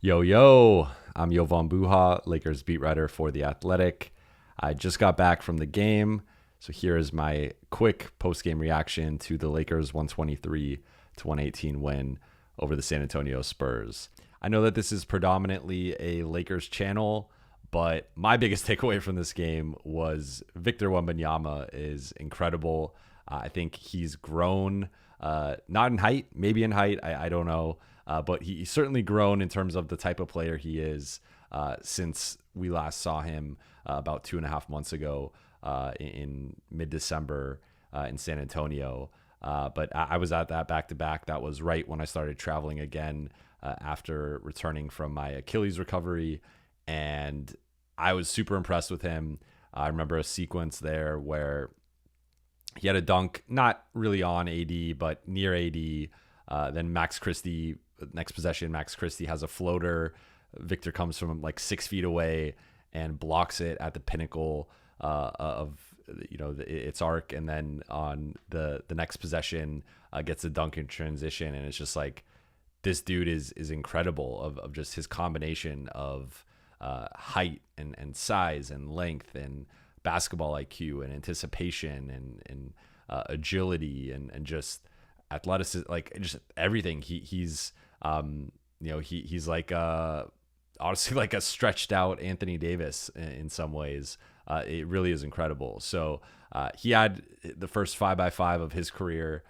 Yo, yo, I'm Yovan Buha, Lakers beat writer for The Athletic. I just got back from the game, so here is my quick post-game reaction to the Lakers 123 to 118 win over the San Antonio Spurs. I know that this is predominantly a Lakers channel, but my biggest takeaway from this game was Victor Wembanyama is incredible. I think he's grown, not in height, maybe in height, I don't know. But he's certainly grown in terms of the type of player he is since we last saw him about 2.5 months ago in mid-December in San Antonio. But I was at that back-to-back. That was right when I started traveling again after returning from my Achilles recovery. And I was super impressed with him. I remember a sequence there where he had a dunk, not really on AD, but near AD. Then Max Christie, next possession, Max Christie has a floater. Victor comes from like 6 feet away and blocks it at the pinnacle of its arc, and then on the next possession gets a dunk in transition, and it's just like this dude is incredible of just his combination of height and size and length and basketball IQ and anticipation and agility and just athleticism, like just everything. He's like honestly like a stretched out Anthony Davis in some ways. It really is incredible. So he had the first 5x5 of his career,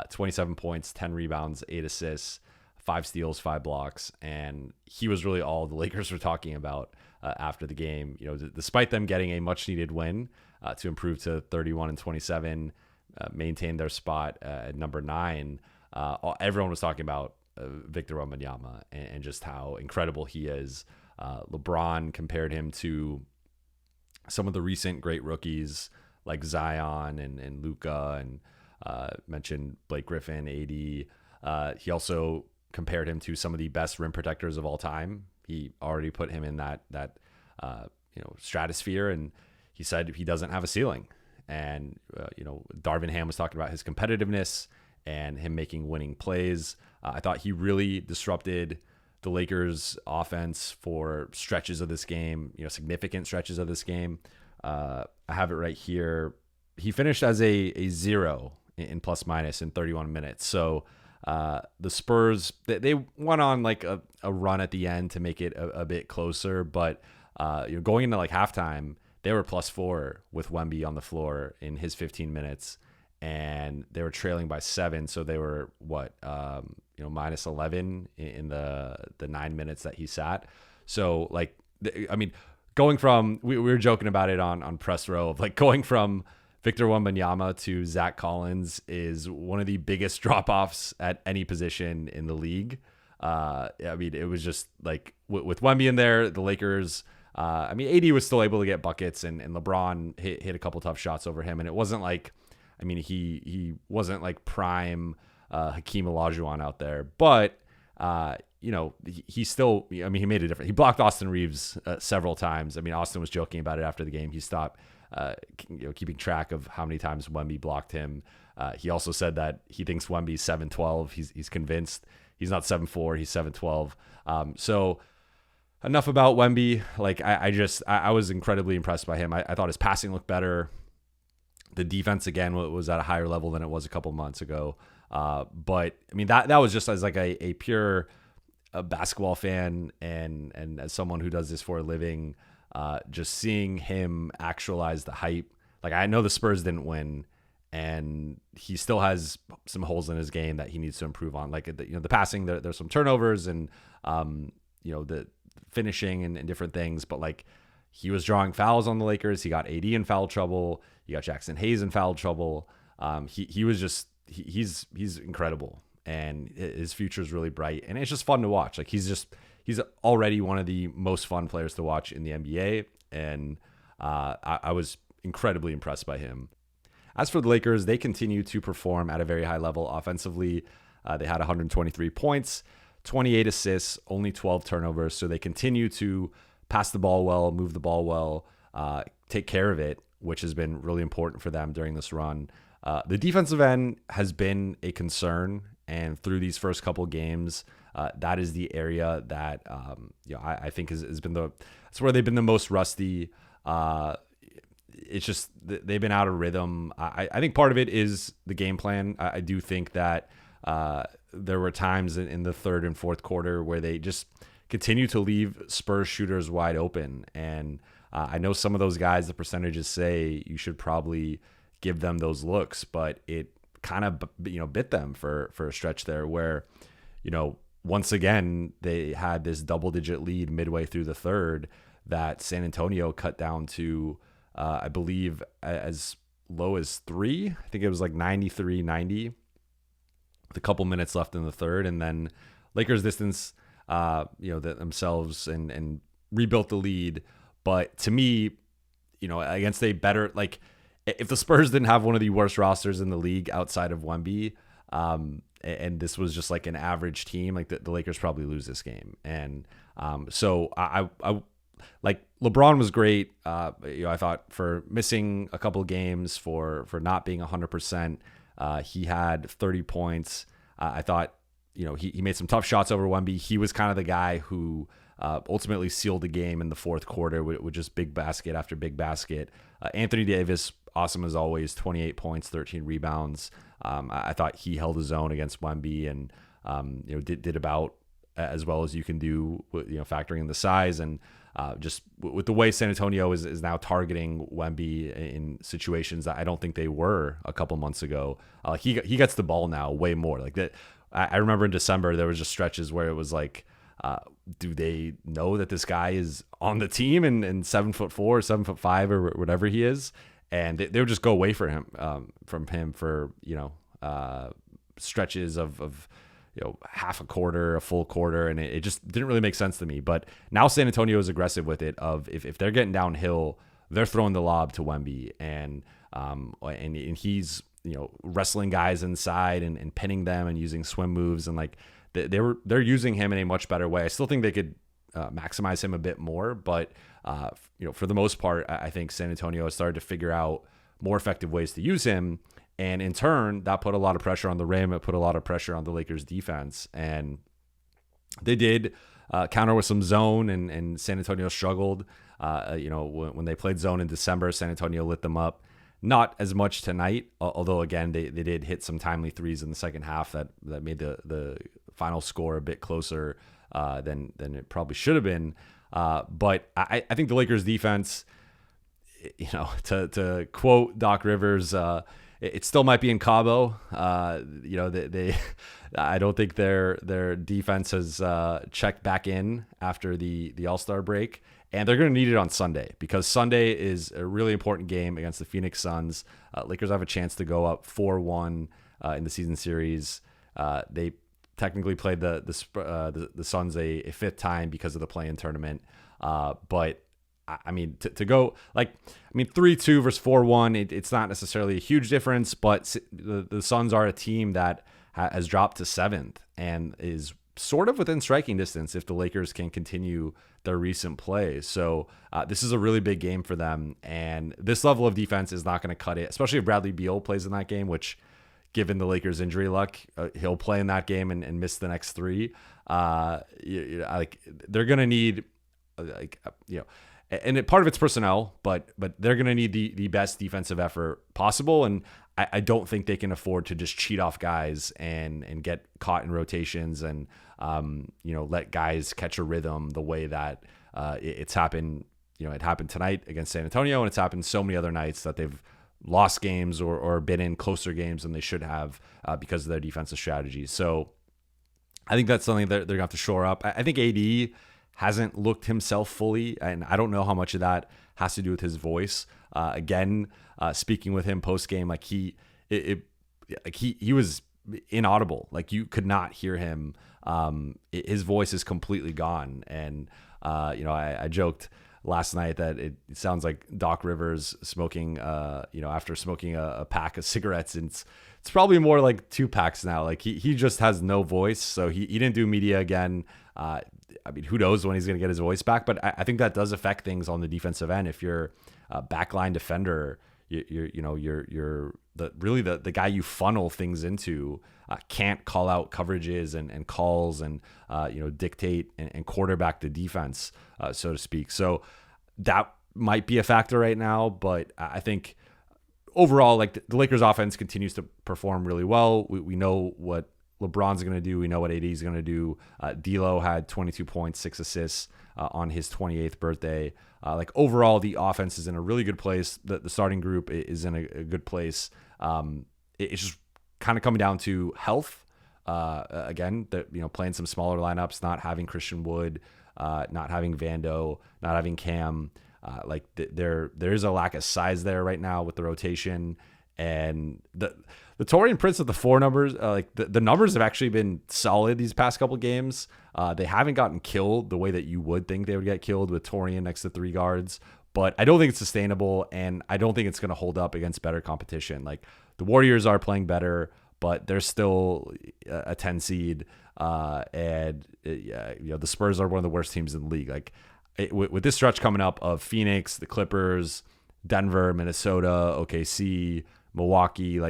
27 points, 10 rebounds, 8 assists, 5 steals, 5 blocks, and he was really all the Lakers were talking about after the game. Despite them getting a much needed win to improve to 31-27. Maintain their spot at number 9. Everyone was talking about Victor Wembanyama and just how incredible he is. LeBron compared him to some of the recent great rookies like Zion and Luka, and mentioned Blake Griffin, AD. He also compared him to some of the best rim protectors of all time. He already put him in that stratosphere, and he said he doesn't have a ceiling. And, Darvin Ham was talking about his competitiveness and him making winning plays. I thought he really disrupted the Lakers offense for stretches of this game, significant stretches of this game. I have it right here. He finished as a 0 in plus minus in 31 minutes. So the Spurs, they went on like a run at the end to make it a bit closer. But going into like halftime, they were +4 with Wemby on the floor in his 15 minutes, and they were trailing by 7. So they were -11 in the 9 minutes that he sat. So going from, we were joking about it on press row of like going from Victor Wembanyama to Zach Collins is one of the biggest drop-offs at any position in the league. It was just like with Wemby in there, the Lakers. AD was still able to get buckets, and LeBron hit a couple tough shots over him. And it wasn't like, he wasn't like prime Hakeem Olajuwon out there, but he still, he made a difference. He blocked Austin Reeves several times. Austin was joking about it after the game. He stopped, keeping track of how many times Wemby blocked him. He also said that he thinks Wemby's 7'12". He's convinced he's not 7'4", he's 7'12". So enough about Wemby. I was incredibly impressed by him. I thought his passing looked better. The defense again was at a higher level than it was a couple months ago. But that was just as like a pure basketball fan and as someone who does this for a living, just seeing him actualize the hype. Like, I know the Spurs didn't win, and he still has some holes in his game that he needs to improve on. Like the passing, there's some turnovers and the finishing and different things, but like he was drawing fouls on the Lakers. He got AD in foul trouble. You got Jackson Hayes in foul trouble. He's incredible, and his future is really bright, and it's just fun to watch. Like he's already one of the most fun players to watch in the NBA, and I was incredibly impressed by him. As for the Lakers, they continue to perform at a very high level offensively. They had 123 points, 28 assists, only 12 turnovers. So they continue to pass the ball well, move the ball well, take care of it, which has been really important for them during this run. The defensive end has been a concern, and through these first couple games, that is the area that I think has been that's where they've been the most rusty. It's just they've been out of rhythm. I think part of it is the game plan. I do think that there were times in the third and fourth quarter where they just continue to leave Spurs shooters wide open. And I know some of those guys, the percentages say you should probably give them those looks, but it kind of bit them for a stretch there where once again they had this double-digit lead midway through the third that San Antonio cut down to I believe as low as 3. I think it was like 93-90 with a couple minutes left in the third, and then Lakers distance themselves and rebuilt the lead. But to me, against a better, like if the Spurs didn't have one of the worst rosters in the league outside of Wemby, and this was just like an average team, like the Lakers probably lose this game. And so I like LeBron was great. I thought for missing a couple of games, for not being 100%, he had 30 points. I thought, he made some tough shots over Wemby. He was kind of the guy who ultimately sealed the game in the fourth quarter with just big basket after big basket. Anthony Davis, awesome as always, 28 points, 13 rebounds. I thought he held his own against Wemby and did about as well as you can do, factoring in the size and just with the way San Antonio is now targeting Wemby in situations that I don't think they were a couple months ago. He gets the ball now way more like that. I remember in December there was just stretches where it was like, do they know that this guy is on the team and 7'4", 7'5", or whatever he is, and they would just go away from him for stretches of half a quarter, a full quarter, and it just didn't really make sense to me. But now San Antonio is aggressive with it. Of if they're getting downhill, they're throwing the lob to Wemby, and he's wrestling guys inside and pinning them and using swim moves, and like they're using him in a much better way. I still think they could maximize him a bit more, but for the most part, I think San Antonio has started to figure out more effective ways to use him. And in turn, that put a lot of pressure on the rim. It put a lot of pressure on the Lakers defense. And they did counter with some zone, and San Antonio struggled. When they played zone in December, San Antonio lit them up. Not as much tonight, although, again, they did hit some timely threes in the second half that made the final score a bit closer than it probably should have been. But I think the Lakers defense, to quote Doc Rivers, it still might be in Cabo. They I don't think their defense has checked back in after the All-Star break, and they're going to need it on Sunday because Sunday is a really important game against the Phoenix Suns. Lakers have a chance to go up 4-1 in the season series. They technically played the Suns a fifth time because of the play-in tournament, but I mean, to go 3-2 versus 4-1, it's not necessarily a huge difference, but the Suns are a team that has dropped to 7th and is sort of within striking distance if the Lakers can continue their recent play. So this is a really big game for them, and this level of defense is not going to cut it, especially if Bradley Beal plays in that game, which, given the Lakers' injury luck, he'll play in that game and miss the next 3. They're going to need and part of it's personnel, but they're going to need the best defensive effort possible. And I don't think they can afford to just cheat off guys and get caught in rotations and, let guys catch a rhythm the way that it's happened. It happened tonight against San Antonio, and it's happened so many other nights that they've lost games or been in closer games than they should have because of their defensive strategies. So I think that's something that they're going to have to shore up. I think AD hasn't looked himself fully, and I don't know how much of that has to do with his voice. Speaking with him post game, he was inaudible. Like, you could not hear him. His voice is completely gone. And I joked last night that it sounds like Doc Rivers smoking, after smoking a pack of cigarettes. And it's probably more like 2 packs now. Like, he just has no voice. So he didn't do media again. Who knows when he's going to get his voice back? But I think that does affect things on the defensive end. If you're a backline defender, you're the guy you funnel things into can't call out coverages and calls and dictate and quarterback the defense, so to speak. So that might be a factor right now, but I think overall, like the Lakers offense continues to perform really well. We know what LeBron's going to do. We know what AD is going to do. D'Lo had 22 points, 6 assists on his 28th birthday. Like overall, the offense is in a really good place. The starting group is in a good place. It's just kind of coming down to health. Again, playing some smaller lineups, not having Christian Wood, not having Vando, not having Cam. There is a lack of size there right now with the rotation, and the Taurean Prince with the 4 numbers. The numbers have actually been solid these past couple games. They haven't gotten killed the way that you would think they would get killed with Taurean next to 3 guards, but I don't think it's sustainable, and I don't think it's going to hold up against better competition. Like the Warriors are playing better, but they're still a 10 seed, and the Spurs are one of the worst teams in the league. With this stretch coming up of Phoenix, the Clippers, Denver, Minnesota, OKC, Milwaukee,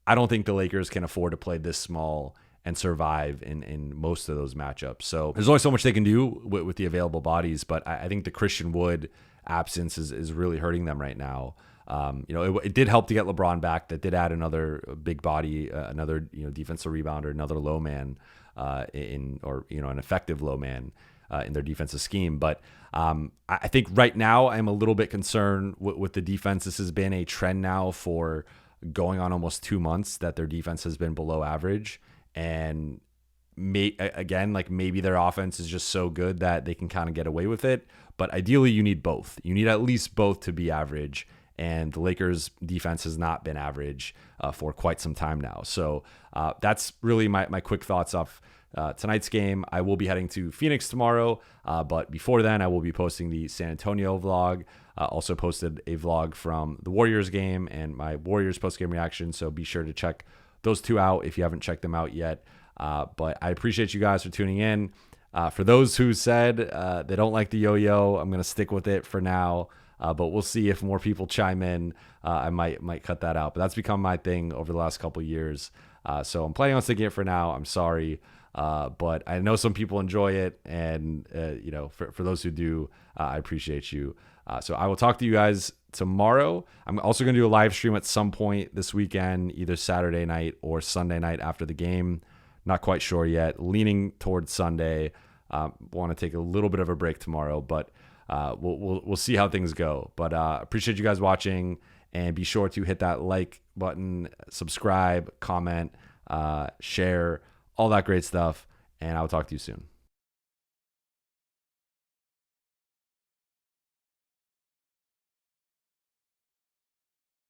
I don't think the Lakers can afford to play this small and survive in most of those matchups. So there's only so much they can do with the available bodies, but I think the Christian Wood absence is really hurting them right now. It did help to get LeBron back. That did add another big body, another defensive rebounder, another low man, an effective low man in their defensive scheme. But I think right now I'm a little bit concerned with the defense. This has been a trend now for going on almost 2 months that their defense has been below average. And maybe their offense is just so good that they can kind of get away with it. But ideally, you need both. You need at least both to be average. And the Lakers defense has not been average for quite some time now. So that's really my quick thoughts off tonight's game. I will be heading to Phoenix tomorrow, but before then I will be posting the San Antonio vlog. Also posted a vlog from the Warriors game and my Warriors post-game reaction, so be sure to check those 2 out if you haven't checked them out yet. But I appreciate you guys for tuning in. For those who said they don't like the yo-yo, I'm going to stick with it for now. But we'll see if more people chime in. I might cut that out, but that's become my thing over the last couple of years. So I'm planning on sticking it for now. I'm sorry. But I know some people enjoy it, and for those who do, I appreciate you. So I will talk to you guys tomorrow. I'm also going to do a live stream at some point this weekend, either Saturday night or Sunday night after the game. Not quite sure yet. Leaning towards Sunday. Want to take a little bit of a break tomorrow, but we'll see how things go. But appreciate you guys watching, and be sure to hit that like button, subscribe, comment, share, all that great stuff, and I'll talk to you soon.